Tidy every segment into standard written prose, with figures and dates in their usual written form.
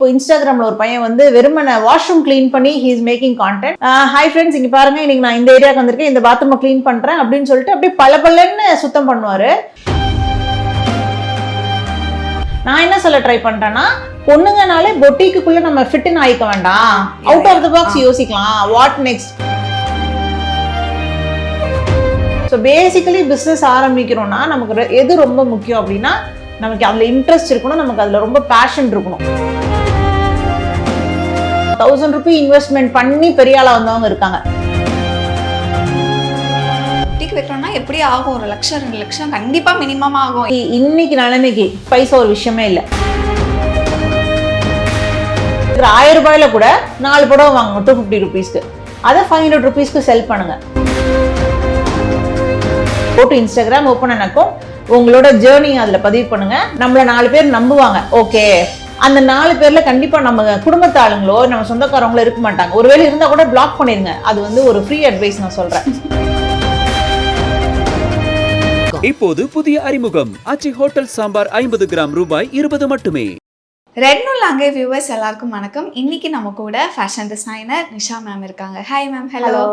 இப்போ இன்ஸ்டாகிராமில் ஒரு பையன் வந்து வெறுமனை வாஷ்ரூம் க்ளீன் பண்ணி he is making content. Hi friends, இங்கே பாருங்க, இன்னைக்கு நான் இந்த ஏரியாவுக்கு வந்திருக்கேன், இந்த பாத்ரூமை க்ளீன் பண்ணுறேன் அப்படின்னு சொல்லிட்டு அப்படியே பலன்னு சுத்தம் பண்ணுவார். நான் என்ன சொல்ல ட்ரை பண்ணுறேன்னா, பொண்ணுங்கனாலே பொட்டிக்குள்ளே நம்ம ஃபிட்டுன்னு ஆயிக்க வேண்டாம், அவுட் ஆஃப் த பாக்ஸ் யோசிக்கலாம், what next. So basically business ஆரம்பிக்கிறோன்னா நமக்கு எது ரொம்ப முக்கியம் அப்படின்னா, நமக்கு அதில் இன்ட்ரெஸ்ட் இருக்கணும், நமக்கு அதில் ரொம்ப பேஷன் இருக்கணும். 1000 ரூபி இன்வெஸ்ட்மெண்ட் பண்ணி பெரிய ஆளா வந்தவங்க இருக்காங்க. டிக் வைக்கணும்னா எப்படி ஆகும்? 1 லட்சம் 2 லட்சம் கண்டிப்பா மினிமம் ஆகும். இன்னைக்கு நிலைமைக்கு பைசா ஒரு விஷயமே இல்லை. 1000 ரூபாயில கூட 4 படம் வாங்க 250 ரூபீஸ்க்கு, அதை 500 ரூபீஸ்க்கு செல் பண்ணுங்க. போட்டு இன்ஸ்டாகிராம் ஓப்பன் பண்ணக்கும் உங்களோட ஜேர்னி அதில் பதிவு பண்ணுங்க. நம்மள 4 பேர் நம்புவாங்க. ஓகே, அந்த 4 பேர்ல கண்டிப்பா நம்ம குடும்பத்து ஆளுங்களோ நம்ம சொந்தக்காரங்களோ இருக்க மாட்டாங்க. ஒருவேளை இருந்தா கூட பிளாக் பண்ணிருங்க. அது வந்து ஒரு ஃப்ரீ அட்வைஸ் நான் சொல்றேன். இப்போது புதிய அறிமுகம் ஆச்சி ஹோட்டல் சாம்பார் 50 கிராம் ரூபாய் 20 மட்டுமே. ரெட் நூல் அங்கே வியூவர்ஸ் எல்லாருக்கும் வணக்கம். இன்னைக்கு நம்ம கூட ஃபேஷன் டிசைனர் நிஷா மேம் இருக்காங்க. Hi ma'am. ஹலோ,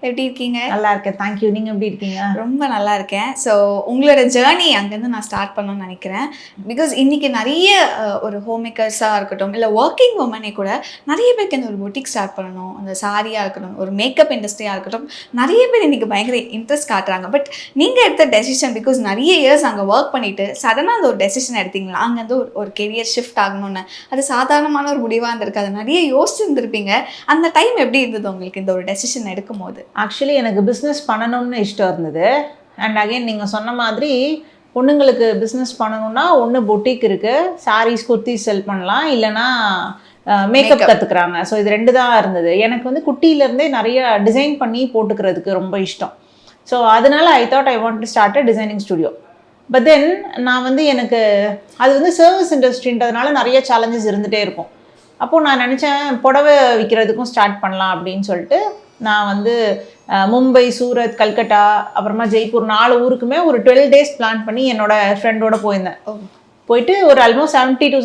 எப்படி இருக்கீங்க? நல்லா இருக்கேன், தேங்க்யூ. நீங்க எப்படி இருக்கீங்க? ரொம்ப நல்லா இருக்கேன். ஸோ உங்களோட ஜேர்னி அங்கேருந்து நான் ஸ்டார்ட் பண்ணணும்னு நினைக்கிறேன். பிகாஸ் இன்னைக்கு நிறைய ஒரு ஹோம் மேக்கர்ஸாக இருக்கட்டும், இல்லை ஒர்க்கிங் உமனே கூட நிறைய பேருக்கு இந்த ஒரு பொட்டிக் ஸ்டார்ட் பண்ணணும், அந்த சாரியாக இருக்கட்டும், ஒரு மேக்கப் இண்டஸ்ட்ரியாக இருக்கட்டும், நிறைய பேர் இன்னைக்கு பயங்கர இன்ட்ரெஸ்ட் காட்டுறாங்க. பட் நீங்கள் எடுத்த டெசிஷன், பிகாஸ் நிறைய இயர்ஸ் அங்கே ஒர்க் பண்ணிட்டு சடனாக அந்த ஒரு டெசிஷன் எடுத்தீங்களா, அங்கேருந்து ஒரு கெரியர் ஷிஃப்ட் ஆகணும்னு? அது சாதாரணமான ஒரு முடிவாக இருந்திருக்கு, அது நிறைய யோசிச்சுருந்துருப்பீங்க. அந்த டைம் எப்படி இருந்தது உங்களுக்கு இந்த ஒரு டெசிஷன் எடுக்கும் போது? ஆக்சுவலி எனக்கு பிஸ்னஸ் பண்ணணும்னு இஷ்டம் இருந்தது. அண்ட் அகைன் நீங்கள் சொன்ன மாதிரி பொண்ணுங்களுக்கு பிஸ்னஸ் பண்ணணும்னா ஒன்று பொட்டிக் இருக்குது, சாரீஸ் குர்த்திஸ் செல் பண்ணலாம், இல்லைனா மேக்கப் கற்றுக்குறாங்க. ஸோ இது 2 தான் இருந்தது. எனக்கு வந்து குட்டியிலேருந்தே நிறைய டிசைன் பண்ணி போட்டுக்கிறதுக்கு ரொம்ப இஷ்டம். ஸோ அதனால ஐ thought I want to start a designing studio. But then நான் வந்து எனக்கு அது வந்து சர்வீஸ் இண்டஸ்ட்ரின்றதுனால நிறைய சேலஞ்சஸ் இருந்துகிட்டே இருக்கும். அப்போது நான் நினச்சேன் புடவை விற்கிறதுக்கும் ஸ்டார்ட் பண்ணலாம் அப்படின்னு சொல்லிட்டு நான் வந்து மும்பை, சூரத், கல்கட்டா, அப்புறமா ஜெய்ப்பூர் 4 ஊருக்குமே ஒரு 12 days பிளான் பண்ணி என்னோட ஃப்ரெண்டோட போயிருந்தேன். போயிட்டு ஒரு ஆல்மோஸ்ட் 70 to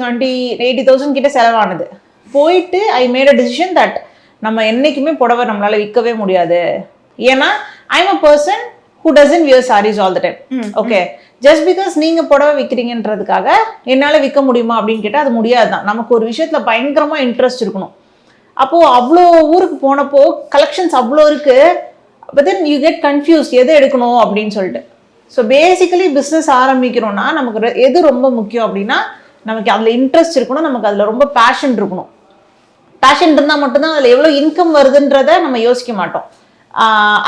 80,000 கிட்ட செலவானது. போயிட்டு I made a decision that நம்ம என்றைக்குமே புடவை நம்மளால் விற்கவே முடியாது. ஏன்னா I am a person who doesn't wear sarees all the time. Okay, just because நீங்கள் புடவை விற்கிறீங்கன்றதுக்காக என்னால் விற்க முடியுமா அப்படின்னு கேட்டால் அது முடியாது தான். நமக்கு ஒரு விஷயத்தில் பயங்கரமாக இன்ட்ரெஸ்ட் இருக்கணும். அப்போது அவ்வளோ ஊருக்கு போனப்போ கலெக்ஷன்ஸ் அவ்வளோ இருக்குது. But then you get confused எதை எடுக்கணும் அப்படின்னு சொல்லிட்டு. ஸோ பேசிக்கலி பிஸ்னஸ் ஆரம்பிக்கிறோன்னா நமக்கு எது ரொம்ப முக்கியம் அப்படின்னா, நமக்கு அதில் இன்ட்ரெஸ்ட் இருக்கணும், நமக்கு அதில் ரொம்ப பேஷன் இருக்கணும். பேஷன் இருந்தால் மட்டும்தான் அதில் எவ்வளோ இன்கம் வருதுன்றதை நம்ம யோசிக்க மாட்டோம்.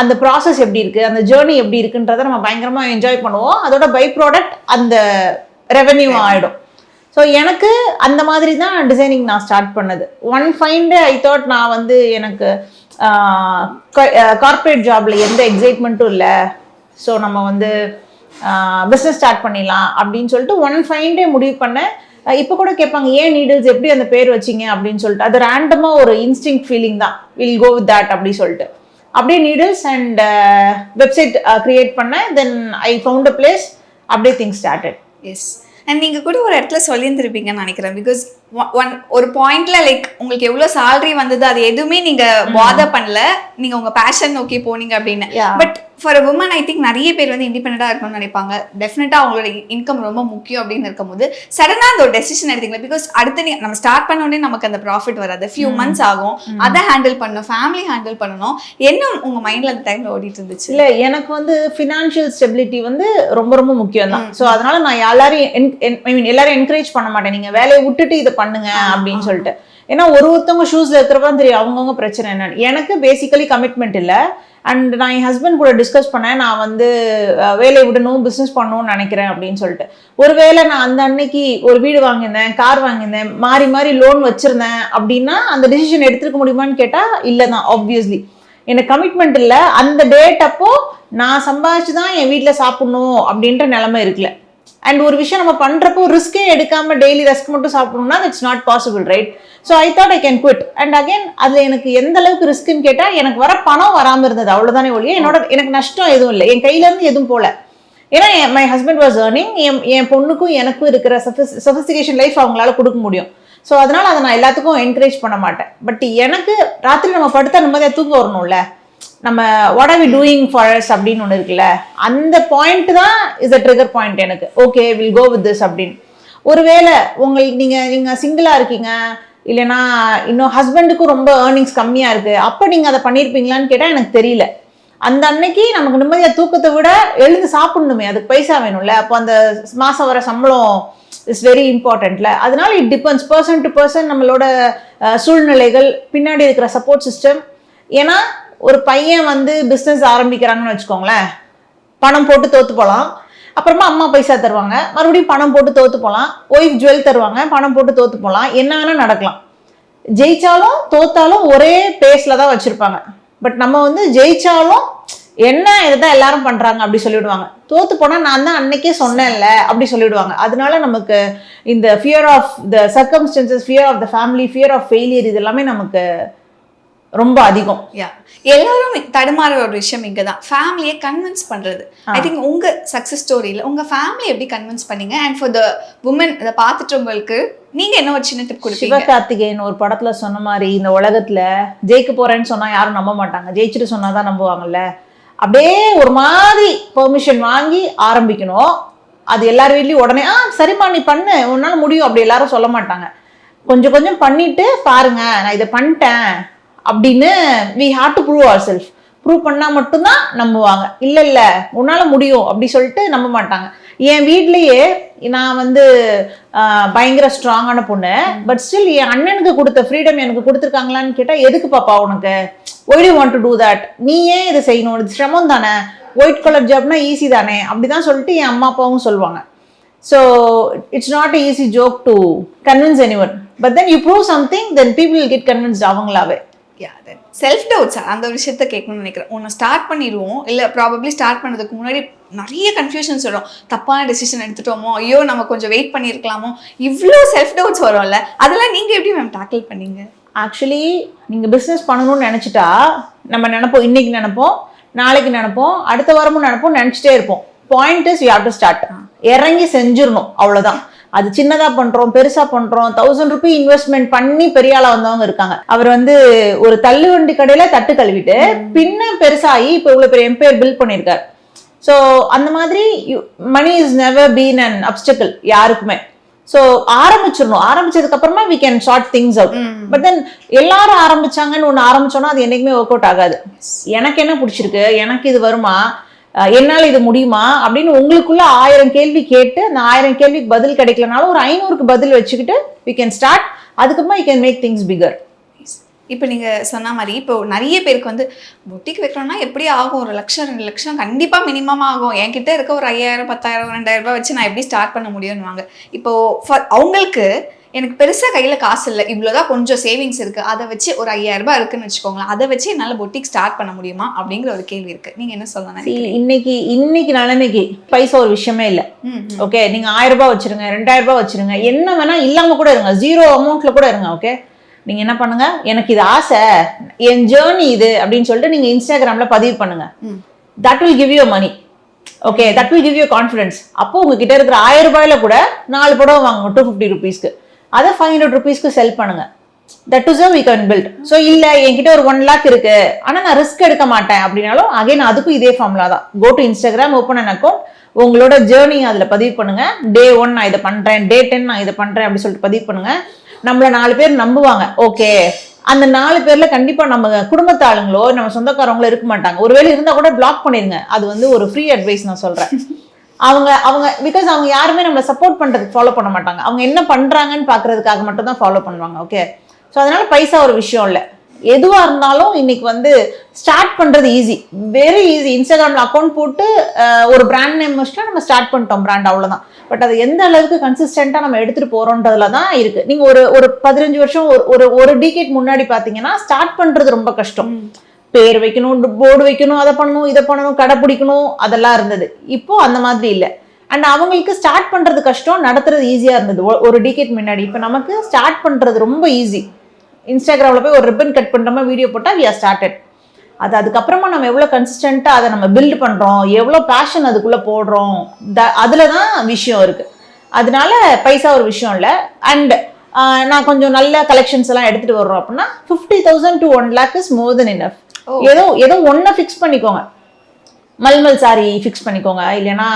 அந்த ப்ராசஸ் எப்படி இருக்குது, அந்த ஜேர்னி எப்படி இருக்குன்றதை நம்ம பயங்கரமாக என்ஜாய் பண்ணுவோம். அதோட பை ப்ராடக்ட் அந்த ரெவென்யூ ஆகிடும். ஸோ எனக்கு அந்த மாதிரி தான் டிசைனிங் நான் ஸ்டார்ட் பண்ணது. One fine day I thought நான் வந்து எனக்கு கார்ப்பரேட் ஜாபில் எந்த எக்ஸைட்மெண்ட்டும் இல்லை, ஸோ நம்ம வந்து பிஸ்னஸ் ஸ்டார்ட் பண்ணிடலாம் அப்படின்னு சொல்லிட்டு ஒன் ஃபைன் டே முடிவு பண்ணேன். இப்போ கூட கேட்பாங்க, ஏன் நீடில்ஸ் எப்படி அந்த பேர் வச்சிங்க அப்படின்னு சொல்லிட்டு. அது ரேண்டமாக ஒரு இன்ஸ்டிங் ஃபீலிங் தான், வில் கோ வித் தட் அப்படி சொல்லிட்டு அப்படியே நீடில்ஸ் அண்ட் வெப்சைட் க்ரியேட் பண்ணேன். தென் ஐ ஃபவுண்ட் அ பிளேஸ், அப்படியே திங்ஸ் ஸ்டார்டட். எஸ், அண்ட் நீங்கள் கூட ஒரு இடத்துல சொல்லியிருந்துருப்பீங்கன்னு நினைக்கிறேன். பிகாஸ் ஒரு பாயிண்ட்ல லைக் உங்களுக்கு எவ்வளோ சேலரி வந்தது அது எதுவுமே நீங்கள் பாதர் பண்ணல, நீங்கள் உங்கள் பேஷன் நோக்கி போனீங்க அப்படின்னு. But for a woman I think நிறைய பேர் வந்து இண்டிபெண்டாக இருக்கணும்னு நினைப்பாங்க. டெஃபினட்டாக அவங்களோட இன்கம் ரொம்ப முக்கியம் அப்படின்னு இருக்கும்போது சடனாக அந்த ஒரு டெசிஷன் எடுத்தீங்களா? பிகாஸ் அடுத்து நம்ம ஸ்டார்ட் பண்ணோடனே நமக்கு அந்த ப்ராஃபிட் வராது, ஃபியூ மந்த்ஸ் ஆகும், அதை ஹேண்டில் பண்ணணும், ஃபேமிலி ஹேண்டில் பண்ணணும். என்ன உங்கள் மைண்டில் அந்த டைமில் ஓடிட்டு இருந்துச்சு? இல்லை, எனக்கு வந்து ஃபினான்ஷியல் ஸ்டெபிலிட்டி வந்து ரொம்ப ரொம்ப முக்கியம் தான். ஸோ அதனால நான் எல்லாரையும் என்கரேஜ் பண்ண மாட்டேன், நீங்கள் வேலையை விட்டுட்டு இதை பண்ணுங்க அப்படின்னு சொல்லிட்டு. ஏன்னா ஒருத்தவங்க ஷூஸ்ல இருக்கிறப்பதான் தெரியும் அவங்கவுங்க பிரச்சனை என்னன்னு. எனக்கு பேசிக்கலி கமிட்மெண்ட் இல்லை. அண்ட் நான் என் ஹஸ்பண்ட் கூட டிஸ்கஸ் பண்ணேன், நான் வந்து வேலையை விடணும், பிஸ்னஸ் பண்ணணும்னு நினைக்கிறேன் அப்படின்னு சொல்லிட்டு. ஒருவேளை நான் அந்த அன்னைக்கு ஒரு வீடு வாங்கியிருந்தேன், கார் வாங்கியிருந்தேன், மாறி மாறி லோன் வச்சிருந்தேன் அப்படின்னா அந்த டிசிஷன் எடுத்துருக்க முடியுமான்னு கேட்டால் இல்லை தான். ஆப்வியஸ்லி எனக்கு கமிட்மெண்ட் இல்லை. அந்த டேட் அப்போ நான் சம்பாதிச்சு தான் என் வீட்டில் சாப்பிடணும் அப்படின்ற நிலைமை இருக்குல்ல. அண்ட் ஒரு விஷயம் நம்ம பண்ணுறப்போ ரிஸ்கே எடுக்காமல் டெய்லி ரஸ்க் மட்டும் சாப்பிடணும்னா it's not possible, right? So I thought I can quit. And again அதில் எனக்கு எந்த அளவுக்கு ரிஸ்க்குன்னு கேட்டால் எனக்கு வர பணம் வராமல் இருந்தது, அவ்வளோதானே ஒழிய எனக்கு நஷ்டம் எதுவும் இல்லை, என் கையிலேருந்து எதுவும் போகல. ஏன்னா மை ஹஸ்பண்ட் வாஸ் ஏர்னிங். என் பொண்ணுக்கும் எனக்கும் இருக்கிற சொஃபிஸ்டிகேஷன் லைஃப் அவங்களால கொடுக்க முடியும். ஸோ அதனால் அதை நான் எல்லாத்துக்கும் என்கரேஜ் பண்ண மாட்டேன். பட் எனக்கு ராத்திரி நம்ம படுத்தா நிம்மதியாக தூக்கம் வரணும்ல, நம்ம what are we doing for us அப்படின்னு ஒன்று இருக்குல்ல, அந்த பாயிண்ட் தான் இஸ் அ ட்ரிகர் பாயிண்ட் எனக்கு. Okay will go with this அப்படின்னு. ஒருவேளை உங்களுக்கு நீங்கள் சிங்கிளாக இருக்கீங்க, இல்லைன்னா இன்னும் ஹஸ்பண்டுக்கும் ரொம்ப ஏர்னிங்ஸ் கம்மியாக இருக்குது, அப்போ நீங்கள் அதை பண்ணியிருப்பீங்களான்னு கேட்டால் எனக்கு தெரியல. அந்த அன்னைக்கு நமக்கு நிம்மதியாக தூக்கத்தை விட எழுந்து சாப்பிடணுமே, அதுக்கு பைசா வேணும்ல. அப்போ அந்த மாதம் வர சம்பளம் இஸ் வெரி இம்பார்ட்டன்ட்ல. அதனால it depends person to person, நம்மளோட சூழ்நிலைகள், பின்னாடி இருக்கிற சப்போர்ட் சிஸ்டம். ஏன்னா ஒரு பையன் வந்து பிஸ்னஸ் ஆரம்பிக்கிறாங்கன்னு வச்சுக்கோங்களேன், பணம் போட்டு தோற்று போகலாம், அப்புறமா அம்மா பைசா தருவாங்க, மறுபடியும் பணம் போட்டு தோற்று போகலாம், ஒய்ஃப் ஜுவல் தருவாங்க, பணம் போட்டு தோற்று போகலாம், என்ன வேணால் நடக்கலாம். ஜெயிச்சாலும் தோத்தாலும் ஒரே பேஸில் தான் வச்சுருப்பாங்க. பட் நம்ம வந்து ஜெயிச்சாலும் என்ன இதுதான் எல்லாரும் பண்றாங்க அப்படி சொல்லிவிடுவாங்க, தோத்து போனா நான் தான் அன்னைக்கே சொன்னேன்ல அப்படி சொல்லிவிடுவாங்க. அதனால நமக்கு இந்த fear of the circumstances, fear of the family, fear of failure, இது எல்லாமே நமக்கு ரொம்ப அதிகம். எல்லாரும் தடுமாற ஒரு விஷயம் இங்கே தான் ஃபேமிலியை கன்வின்ஸ் பண்ணுறது. ஐ திங்க் உங்கள் சக்ஸஸ் ஸ்டோரியில் உங்கள் ஃபேமிலி எப்படி கன்வின்ஸ் பண்ணீங்க? அண்ட் ஃபார் த உமன் இதை பார்த்துட்டவங்களுக்கு நீங்கள் என்ன ஒரு சின்ன டிப் கொடுப்பீங்க? சிவகார்த்திகேயன் ஒரு படத்தில் சொன்ன மாதிரி, இந்த உலகத்தில் ஜெயிக்க போகிறேன்னு சொன்னால் யாரும் நம்ப மாட்டாங்க, ஜெயிச்சுட்டு சொன்னால் தான் நம்புவாங்கல்ல. அப்படியே ஒரு மாதிரி பெர்மிஷன் வாங்கி ஆரம்பிக்கணும். அது எல்லார் வீட்லேயும் உடனே சரிம்மா நீ பண்ணு, உன்னால் முடியும் அப்படி எல்லாரும் சொல்ல மாட்டாங்க. கொஞ்சம் கொஞ்சம் பண்ணிட்டு பாருங்க நான் இதை பண்ணிட்டேன் அப்படின்னு we have to prove ourselves. Prove பண்ணால் மட்டும்தான் நம்புவாங்க. இல்லை உன்னால் முடியும் அப்படி சொல்லிட்டு நம்ப மாட்டாங்க. என் வீட்லேயே நான் வந்து பயங்கர ஸ்ட்ராங்கான பொண்ணு, பட் ஸ்டில் என் அண்ணனுக்கு கொடுத்த ஃப்ரீடம் எனக்கு கொடுத்துருக்காங்களான்னு கேட்டால், எதுக்கு பாப்பா உனக்கு, why do you want to do that, நீ ஏன் இதை செய்யணும், இது சிரமம் தானே, ஒயிட் கலர் ஜாப்னா ஈஸி தானே அப்படிதான் சொல்லிட்டு என் அம்மா அப்பாவும் சொல்லுவாங்க. So it's not a easy joke to convince anyone, but then you prove something, then people will get convinced அவங்களாவே. செல்ஃப் டவுட்ஸ் அந்த ஒரு விஷயத்த கேட்கணும்னு நினைக்கிறேன். ஒன்று ஸ்டார்ட் பண்ணிடுவோம், இல்லை ப்ராபப்ளி ஸ்டார்ட் பண்ணதுக்கு முன்னாடி நிறைய கன்ஃபியூஷன்ஸ் வரும். தப்பான டெசிஷன் எடுத்துட்டோமோ, ஐயோ நம்ம கொஞ்சம் வெயிட் பண்ணியிருக்கலாமோ, இவ்வளோ செல்ஃப் டவுட்ஸ் வரும்ல, அதெல்லாம் நீங்கள் எப்படி மேம் டேக்கிள் பண்ணீங்க? ஆக்சுவலி நீங்கள் பிஸ்னஸ் பண்ணணும்னு நினச்சிட்டா நம்ம நினைப்போம், இன்னைக்கு நினைப்போம், நாளைக்கு நினைப்போம், அடுத்த வாரமும் நினைப்போம், நினச்சிட்டே இருப்போம். Point is you have to start. இறங்கி செஞ்சிடணும், அவ்வளோதான். அது சின்னதா பண்றோம் பெருசா பண்றோம், 1000 ரூபாய் இன்வெஸ்ட்மெண்ட் பண்ணி பெரிய ஆளா வந்தவங்க இருக்காங்க. அவர் வந்து ஒரு தள்ளுவண்டி கடையில தட்டு கழுவிட்டு பின்ன பெருசாகி இப்போ இவ்வளவு பெரிய எம்பையர் பில்ட் பண்ணியிருக்காரு. ஸோ அந்த மாதிரி money is never been an obstacle யாருக்குமே. ஸோ ஆரம்பிச்சிடணும், ஆரம்பிச்சதுக்கு அப்புறமா we can sort things out. But then எல்லாரும் ஆரம்பிச்சாங்கன்னு ஒன்று ஆரம்பிச்சோன்னா அது என்னைக்குமே ஒர்க் அவுட் ஆகாது. எனக்கு என்ன பிடிச்சிருக்கு, எனக்கு இது வருமா, என்னால் இது முடியுமா அப்படின்னு உங்களுக்குள்ள 1000 கேள்வி கேட்டு, அந்த 1000 கேள்விக்கு பதில் கிடைக்கலனாலும் ஒரு 500க்கு பதில் வச்சுக்கிட்டு we can start. அதுக்கப்புறமா you can make things bigger. இப்போ நீங்கள் சொன்ன மாதிரி இப்போ நிறைய பேருக்கு வந்து பொட்டிக் வைக்கணும்னா எப்படி ஆகும், 1 லட்சம் 2 லட்சம் கண்டிப்பாக மினிமம் ஆகும், என்கிட்ட இருக்க ஒரு 5000 10,000 2000 ரூபாய் வச்சு நான் எப்படி ஸ்டார்ட் பண்ண முடியும்னுவாங்க. இப்போது அவங்களுக்கு எனக்கு பெருசாக கையில் காசு இல்லை, இவ்வளோதான் கொஞ்சம் சேவிங்ஸ் இருக்குது, அதை வச்சு ஒரு 5000 ரூபாய் இருக்குன்னு வச்சுக்கோங்களேன், அதை வச்சு என்னால் பொட்டிக் ஸ்டார்ட் பண்ண முடியுமா அப்படிங்கிற ஒரு கேள்வி இருக்குது. நீங்கள் என்ன சொல்லணும்? இன்னைக்கு நிலைமைக்கு பைசா ஒரு விஷயமே இல்லை. ஓகே, நீங்கள் 1000 ரூபாய் வச்சுருங்க, 2000 ரூபாய் வச்சுருங்க, என்ன வேணால் இல்லாமல் கூட இருங்க, 0 அமௌண்ட்டில் கூட இருங்க. ஓகே, நீங்கள் என்ன பண்ணுங்க, எனக்கு இது ஆசை, என் ஜேர்னி இது அப்படின்னு சொல்லிட்டு நீங்கள் இன்ஸ்டாகிராமில் பதிவு பண்ணுங்க. That will give you money. Okay, that will give you confidence. அப்போ உங்ககிட்ட இருக்கிற 1000 ரூபாயில கூட 4 புடவை வாங்க 250 ருபீஸ்க்கு, அதை 500 ருபீஸ்க்கு செல் பண்ணுங்க. That is we can build. So இல்லை என்கிட்ட ஒரு 1 lakh இருக்கு ஆனால் நான் ரிஸ்க் எடுக்க மாட்டேன் அப்படின்னாலும் அகைன் அதுக்கும் இதே ஃபார்முலா தான். Go to Instagram, open an account, உங்களோட ஜேர்னி அதில் பதிவு பண்ணுங்க. Day 1 நான் இதை பண்றேன், Day 10 நான் இதை பண்றேன் அப்படி சொல்லிட்டு பதிவு பண்ணுங்க. நம்மள 4 பேர் நம்புவாங்க. ஓகே, அந்த 4 பேர்ல கண்டிப்பா நம்ம குடும்பத்து ஆளுங்களோ நம்ம சொந்தக்காரங்களோ இருக்க மாட்டாங்க. ஒருவேளை இருந்தா கூட பிளாக் பண்ணிருங்க. அது வந்து ஒரு ஃப்ரீ அட்வைஸ் நான் சொல்றேன். அவங்க பிகாஸ் அவங்க யாருமே நம்மளை சப்போர்ட் பண்றதுக்கு ஃபாலோ பண்ண மாட்டாங்க, அவங்க என்ன பண்றாங்கன்னு பாக்குறதுக்காக மட்டும் தான் ஃபாலோ பண்ணுவாங்க. ஓகே, ஸோ அதனால பைசா ஒரு விஷயம் இல்லை. எதுவா இருந்தாலும் இன்னைக்கு வந்து ஸ்டார்ட் பண்றது ஈஸி, வெரி ஈஸி. இன்ஸ்டாகிராம்ல அக்கௌண்ட் போட்டு ஒரு பிராண்ட் நேம் வச்சுட்டா நம்ம ஸ்டார்ட் பண்ணிட்டோம் பிராண்ட், அவ்வளவுதான். பட் அது எந்த அளவுக்கு கன்சிஸ்டன்டா நம்ம எடுத்துட்டு போறோம்ன்றதுல தான் இருக்கு. நீங்க ஒரு 15 வருஷம் ஒரு டிகேட் முன்னாடி பாத்தீங்கன்னா ஸ்டார்ட் பண்றது ரொம்ப கஷ்டம். பேர் வைக்கணும், போர்டு வைக்கணும், அதை பண்ணணும், இதை பண்ணணும், கடை பிடிக்கணும், அதெல்லாம் இருந்தது. இப்போ அந்த மாதிரி இல்லை. அண்ட் அவங்களுக்கு ஸ்டார்ட் பண்றது கஷ்டம், நடத்துறது ஈஸியா இருந்தது ஒரு டிகேட் முன்னாடி. இப்போ நமக்கு ஸ்டார்ட் பண்றது ரொம்ப ஈஸி. இன்ஸ்டாகிராமில் போய் ஒரு ரிப்பன் கட் பண்ணுற மாதிரி வீடியோ போட்டால் we are started. அதுக்கப்புறமா நம்ம எவ்வளோ கன்சிஸ்டண்ட்டாக அதை நம்ம பில்ட் பண்ணுறோம், எவ்வளோ பேஷன் அதுக்குள்ளே போடுறோம், அதில் தான் விஷயம் இருக்குது. அதனால பைசா ஒரு விஷயம் இல்லை. அண்ட் நான் கொஞ்சம் நல்ல கலெக்ஷன்ஸ் எல்லாம் எடுத்துட்டு வர்றோம் அப்படின்னா 50,000 to 1 lakh is more then enough. ஏதோ ஒன்றை ஃபிக்ஸ் பண்ணிக்கோங்க. மல்மல் சாரி ஃபிக்ஸ் பண்ணிக்கோங்க, இல்லைன்னா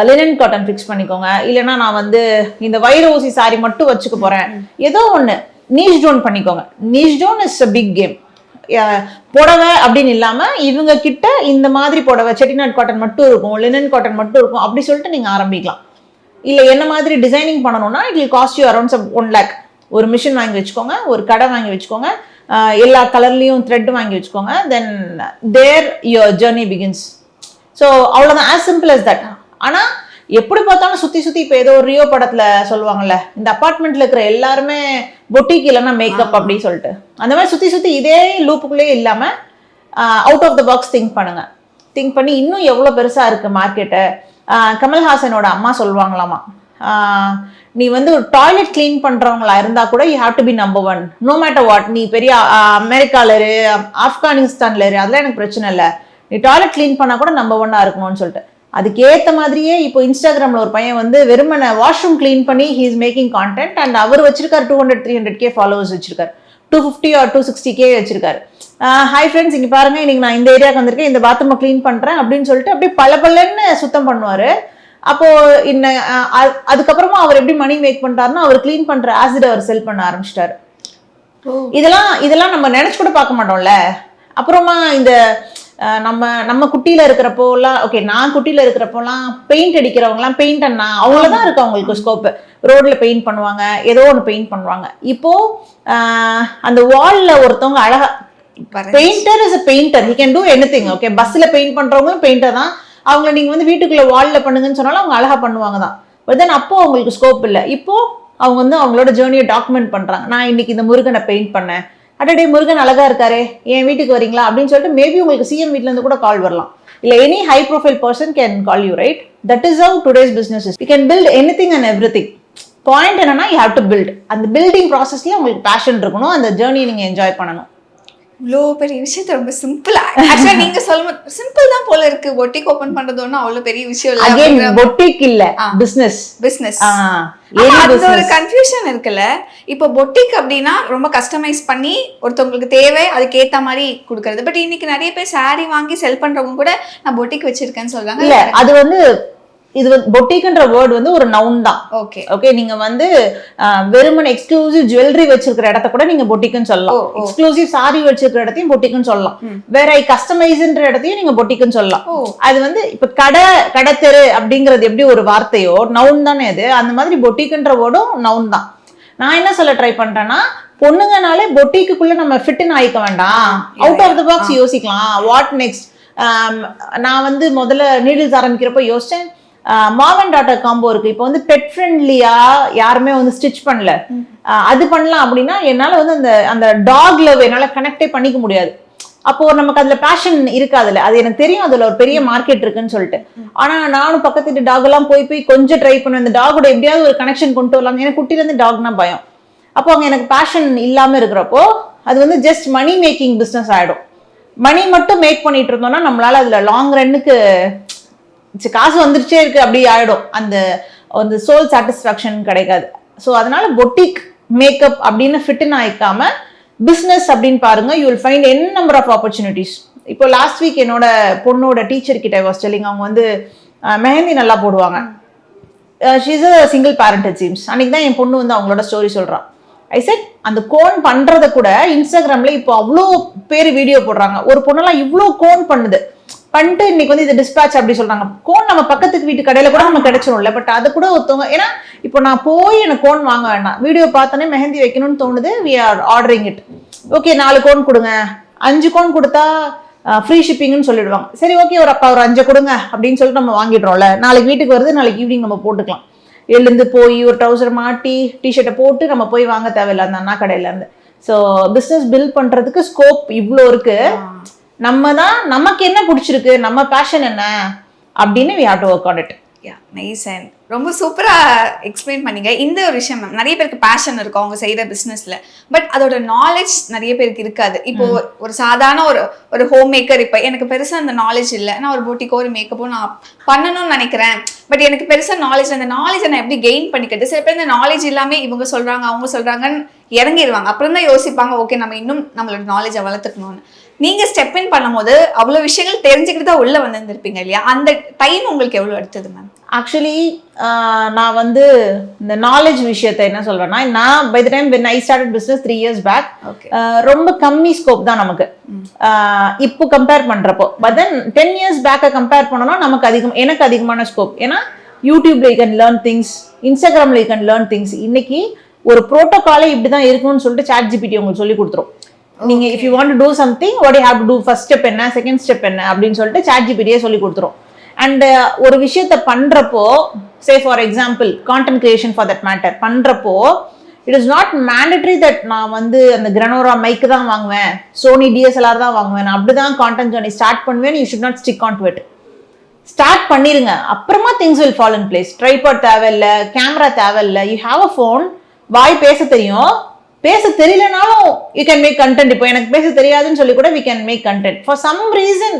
லினன் காட்டன் ஃபிக்ஸ் பண்ணிக்கோங்க, இல்லைன்னா நான் வந்து இந்த வைரோசி சாரி மட்டும் வச்சுக்க போறேன், ஏதோ ஒன்று நீஷ் டவுன் பண்ணிக்கோங்க. Niche down is a big game. புடவை அப்படின்னு இல்லாம இவங்க கிட்ட இந்த மாதிரி புடவை செட்டிநாட் காட்டன் மட்டும் இருக்கும், லினன் காட்டன் மட்டும் இருக்கும் அப்படி சொல்லிட்டு நீங்க ஆரம்பிக்கலாம். இல்லை என்ன மாதிரி டிசைனிங் பண்ணணும்னா it will cost you around 1 lakh. ஒரு மிஷின் வாங்கி வச்சுக்கோங்க, ஒரு கடை வாங்கி வச்சுக்கோங்க, எல்லா கலர்லையும் த்ரெட் வாங்கி வச்சுக்கோங்க. தென் தேர் யுவர் ஜர்னி பிகின்ஸ். ஸோ அவ்வளோதான், ஆஸ் சிம்பிள் அஸ் தட். ஆனால் எப்படி பார்த்தாலும் சுற்றி இப்போ ஏதோ ஒரு ரியோ படத்தில் சொல்லுவாங்கல்ல, இந்த அப்பார்ட்மெண்ட்டில் இருக்கிற எல்லாருமே பொட்டிக் இல்லைன்னா மேக்கப் அப்படின்னு சொல்லிட்டு, அந்த மாதிரி சுற்றி இதே லூப்புக்குள்ளே இல்லாமல் out of the box think பண்ணி இன்னும் எவ்வளோ பெருசாக இருக்குது மார்க்கெட்டு. கமல்ஹாசனோட அம்மா சொல்லுவாங்களாமா, நீ வந்து ஒரு டாய்லெட் கிளீன் பண்ணுறவங்களா இருந்தால் கூட you have to be number 1 no matter what. நீ பெரிய அமெரிக்காவில் இரு, ஆப்கானிஸ்தானில் இரு, அதெல்லாம் எனக்கு பிரச்சனை இல்லை. நீ டாய்லெட் கிளீன் பண்ணால் கூட நம்பர் 1 இருக்கணும்னு சொல்லிட்டு. அதுக்கேற்ற மாதிரியே இப்போ இன்ஸ்டாகிராமில் ஒரு பையன் வந்து வெறுமனை வாஷ்ரூம் கிளீன் பண்ணி he is making content and அவர் வச்சிருக்காரு 200-300K ஃபாலோவர்ஸ் வச்சிருக்காரு, 250 or 260K வச்சிருக்காரு. ஹாய் ஃப்ரெண்ட்ஸ், இங்கே பாருங்க, இன்னைக்கு நான் இந்த ஏரியாவுக்கு வந்திருக்கேன், இந்த பாத்ரூமை க்ளீன் பண்ணுறேன் அப்படின்னு சொல்லிட்டு அப்படியே பலன்னு சுத்தம் பண்ணுவார். அப்போ அதுக்கப்புறமா அவர் எப்படி மணி மேக் பண்ணுறாருன்னா அவர் க்ளீன் பண்ணுற ஆசிட் அவர் செல் பண்ண ஆரம்பிச்சிட்டாரு. இதெல்லாம் நம்ம நினச்சி கூட பார்க்க மாட்டோம்ல. அப்புறமா இந்த நம்ம குட்டியில இருக்கிறப்போலாம், ஓகே நான் குட்டியில இருக்கிறப்போலாம் பெயிண்ட் அடிக்கிறவங்கலாம் பெயிண்ட் அண்ணா அவ்வளோதான் இருக்கு அவங்களுக்கு ஸ்கோப்பு. ரோட்ல பெயிண்ட் பண்ணுவாங்க, ஏதோ ஒன்று பெயிண்ட் பண்ணுவாங்க. இப்போ அந்த வால்ல ஒருத்தவங்க அழகா painter is a painter, he can do anything. Okay, பஸ்ல பெயிண்ட் பண்றவங்களும் பெயிண்டர் தான். அவங்கள நீங்க வந்து வீட்டுக்குள்ள வால்ல பண்ணுங்கன்னு சொன்னாலும் அவங்க அழகா பண்ணுவாங்க தான். பட் தென் அப்போ அவங்களுக்கு ஸ்கோப் இல்லை. இப்போ அவங்க வந்து அவங்களோட ஜேர்னியை டாக்குமெண்ட் பண்றாங்க. நான் இன்னைக்கு இந்த முருகனை பெயிண்ட் பண்ணேன், அடடே முருகன் அழகா இருக்காரு, என் வீட்டுக்கு வரீங்களா அப்படின்னு சொல்லிட்டு மேபி உங்களுக்கு சிஎம் வீட்ல இருந்து கூட கால் வரலாம். இல்லை any high profile person can call you, right? That is how today's business is. You can build anything and everything. Point என்னன்னா யூ ஹேவ் டு பில்ட். அந்த பில்டிங் ப்ராசஸ்ல உங்களுக்கு பேஷன் இருக்கணும், அந்த ஜேர்னியை நீங்க என்ஜாய் பண்ணணும். இவ்வளோ பெரிய விஷயத்த ரொம்ப சிம்பிளா ஆக்சுவலா நீங்க சொல்லும் சிம்பிள் தான் போல இருக்கு. பொட்டிக் ஓபன் பண்றது ஒன்றும் அவ்வளோ பெரிய விஷயம் இல்லை. அகைன் பொட்டிக் இல்ல, பிசினஸ். அது ஒரு கன்ஃபியூஷன் இருக்குல்ல. இப்போ பொட்டிக் அப்படின்னா ரொம்ப கஸ்டமைஸ் பண்ணி ஒருத்தவங்களுக்கு தேவை அதுக்கு ஏத்த மாதிரி கொடுக்கறது. பட் இன்னைக்கு நிறைய பேர் சாரி வாங்கி செல் பண்றவங்க கூட நான் பொட்டிக் வச்சிருக்கேன்னு சொல்றாங்க. இல்ல, அது வந்து இது பொட்டிக்ன்ற வேர்ட் வந்து ஒரு நவுன் தான். ஓகே ஓகே, நீங்க வந்து வெறுமன் எக்ஸ்க்ளூசிவ் ஜுவல்லரி வச்சிருக்கிற இடத்த கூட நீங்க பொட்டிக்குன்னு சொல்லலாம். எக்ஸ்க்ளூசிவ் சாரி வச்சிருக்கிற இடத்தையும் பொட்டிக்குன்னு சொல்லலாம். வேற கஸ்டமைஸ்ன்ற இடத்தையும் நீங்க பொட்டிக்குன்னு சொல்லலாம். அது வந்து இப்ப கடை தெரு அப்படிங்கிறது எப்படி ஒரு வார்த்தையோ நவுன் தானே அது, அந்த மாதிரி பொட்டிக்குன்ற வேர்டும் நவுன் தான். நான் என்ன சொல்ல ட்ரை பண்றேன்னா, பொண்ணுங்கனாலே பொட்டிக்குள்ள நம்ம ஃபிட்னு ஆயிக்க வேண்டாம், அவுட் ஆஃப் த பாக்ஸ் யோசிக்கலாம். What next? நான் வந்து முதல்ல நீடில்ஸ் ஆரம்பிக்கிறப்ப யோசிச்சேன், மாம் அண்ட் டாட்டர் காம்போ இருக்கு. இப்போ வந்து பெட் ஃப்ரெண்ட்லியா யாருமே வந்து ஸ்டிச் பண்ணல, அது பண்ணலாம் அப்படின்னா என்னால வந்து அந்த டாக் லவ் என்னால கனெக்டே பண்ணிக்க முடியாது. அப்போ நமக்கு அதுல பேஷன் இருக்காதுல்ல. அது எனக்கு தெரியும் அதுல ஒரு பெரிய மார்க்கெட் இருக்குன்னு சொல்லிட்டு. ஆனா நானும் பக்கத்து டாக் எல்லாம் போய் கொஞ்சம் ட்ரை பண்ணுவேன், இந்த டாகோட எப்படியாவது ஒரு கனெக்ஷன் கொண்டு வரலாம். எனக்கு குட்டில இருந்து டாக்னா பயம். அப்போ அங்க எனக்கு பேஷன் இல்லாம இருக்கிறப்போ அது வந்து ஜஸ்ட் மணி மேக்கிங் பிஸ்னஸ் ஆயிடும். மணி மட்டும் மேக் பண்ணிட்டு இருந்தோம்னா நம்மளால அதுல லாங் ரன்னுக்கு காசு வந்துருச்சே இருக்கு அப்படி ஆயிடும், அந்த சோல் சாட்டிஸ்ஃபேக்ஷன் கிடைக்காது. ஸோ அதனால பொட்டிக் மேக்கப் அப்படின்னு ஃபிட்னு ஆயிக்காம பிஸ்னஸ் அப்படின்னு பாருங்க, you will find an number of opportunities. இப்போ லாஸ்ட் வீக் என்னோட பொண்ணோட டீச்சர் கிட்ட வாஸ் டெல்லிங், அவங்க வந்து மெஹந்தி நல்லா போடுவாங்க. She is a single parent it seems. அன்னைக்கு தான் என் பொண்ணு வந்து அவங்களோட ஸ்டோரி சொல்றான். ஐ செட் அந்த கோன் பண்றத கூட இன்ஸ்டாகிராம்ல இப்போ அவ்வளோ பேர் வீடியோ போடுறாங்க. ஒரு பொண்ணெல்லாம் இவ்வளோ கோன் பண்ணிட்டு இன்னைக்கு வந்து இது டிஸ்பேச் அப்படி சொல்றாங்க. கோன் நம்ம பக்கத்துக்கு வீட்டு கடையில கூட நம்ம கிடைச்சிடும்ல. பட் அது கூட ஒருத்தவங்க, ஏன்னா இப்போ நான் போய் எனக்கு கோன் வாங்க வேண்டாம், வீடியோ பார்த்தோன்னே மெஹந்தி வைக்கணும்னு தோணுது, we are ordering it. Okay 4 cone கொடுங்க, 5 கோன் கொடுத்தா ஃப்ரீ ஷிப்பிங்னு சொல்லிடுவாங்க. சரி ஓகே ஒரு 5 கொடுங்க அப்படின்னு சொல்லிட்டு நம்ம வாங்கிடுறோம்ல. நாளைக்கு வீட்டுக்கு வருது, நாளைக்கு ஈவினிங் நம்ம போட்டுக்கலாம். எழுந்து போய் ஒரு ட்ரௌசர் மாட்டி டிஷர்ட்டை போட்டு நம்ம போய் வாங்க தேவையில்லை அந்த அண்ணா கடையில இருந்து. ஸோ பிஸ்னஸ் பில்ட் பண்றதுக்கு ஸ்கோப் இவ்வளோ இருக்கு. நம்ம தான் நமக்கு என்ன பிடிச்சிருக்கு, நம்ம பேஷன் என்ன அப்படின்னு we have to work on it. Nice and ரொம்ப சூப்பராக எக்ஸ்பிளைன் பண்ணீங்க. இந்த ஒரு விஷயம் மேம், நிறைய பேருக்கு பேஷன் இருக்கும் அவங்க செய்கிற பிஸ்னஸில், பட் அதோட நாலேஜ் நிறைய பேருக்கு இருக்காது. இப்போ ஒரு சாதாரண ஒரு ஹோம் மேக்கர், இப்போ எனக்கு பெருசாக அந்த நாலேஜ் இல்லை, நான் ஒரு போட்டிக்கோ ஒரு மேக்கப்போ நான் பண்ணணும்னு நினைக்கிறேன், பட் எனக்கு பெருசாக நாலேஜ், அந்த நாலேஜை நான் எப்படி கெயின் பண்ணிக்கிறது? சில பேர் இந்த நாலேஜ் இல்லாமல் இவங்க சொல்கிறாங்க அவங்க சொல்கிறாங்கன்னு இறங்கிடுவாங்க. அப்புறம் தான் யோசிப்பாங்க, ஓகே நம்ம இன்னும் நம்மளோட நாலேஜை வளர்த்துக்கணும்னு. நீங்கள் ஸ்டெப் இன் பண்ணும்போது அவ்வளோ விஷயங்கள் தெரிஞ்சுக்கிட்டு தான் உள்ளே வந்திருப்பீங்க இல்லையா? அந்த டைம் உங்களுக்கு எவ்வளோ எடுத்தது மேம்? ஆக்சுவலி நான் வந்து இந்த நாலேஜ் விஷயத்தை என்ன சொல்றேன்னா, நான் by the time when I started business 3 years back, ரொம்ப கம்மி ஸ்கோப் தான் நமக்கு இப்போ கம்பேர் பண்றப்போ. பட் தென் 10 years பேக்கை கம்பேர் பண்ணோம்னா நமக்கு எனக்கு அதிகமான ஸ்கோப். ஏன்னா யூடியூப்ல யூ கேன் லேர்ன் திங்ஸ், இன்ஸ்டாகிராம்ல யூ கேன் லேர்ன் திங்ஸ். இன்னைக்கு ஒரு ப்ரோட்டோகாலே இப்படிதான் இருக்கணும்னு சொல்லிட்டு ChatGPT உங்களுக்கு சொல்லி கொடுத்துரும். நீங்க if you want to do something what you have to do, first step என்ன, செகண்ட் ஸ்டெப் என்ன அப்படின்னு சொல்லிட்டு ChatGPT சொல்லி கொடுத்துரும். அண்ட் ஒரு விஷயத்த பண்றப்போ, say for example content creation for that matter பண்றப்போ, it is not mandatory that நான் வந்து அந்த கிரனோரா மைக்கு தான் வாங்குவேன், சோனி DSLR தான் வாங்குவேன், நான் அப்படிதான் கான்டென்ட் ஜர்னி ஸ்டார்ட் பண்ணுவேன். You should not stick on to it. Start பண்ணிருங்க, அப்புறமா things will fall in place. Tripod தேவையில்லை, கேமரா தேவையில்லை, யூ ஹாவ் அ ஃபோன், வாய் பேச தெரியும், பேச தெரியலனாலும் யூ கேன் மேக் கண்டென்ட். இப்போ எனக்கு பேச தெரியாதுன்னு சொல்லி கூட we can make content. For some reason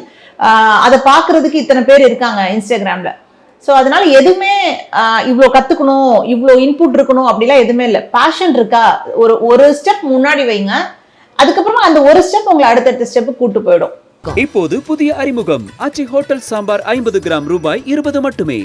அதை பார்க்கறதுக்கு இத்தனை பேர் இருக்காங்க இன்ஸ்டாகிராம்ல. ஸோ அதனால எதுவுமே இவ்வளோ கற்றுக்கணும், இவ்வளோ இன்புட் இருக்கணும் அப்படிலாம் எதுவுமே இல்லை. பேஷன் இருக்கா, ஒரு ஸ்டெப் முன்னாடி வைங்க, அதுக்கப்புறமா அந்த ஒரு ஸ்டெப் உங்களை அடுத்தடுத்த ஸ்டெப்பு கூட்டு போயிடும். இப்போது புதிய அறிமுகம் ஆச்சி ஹோட்டல் சாம்பார் 50 கிராம் ரூபாய் 20 மட்டுமே.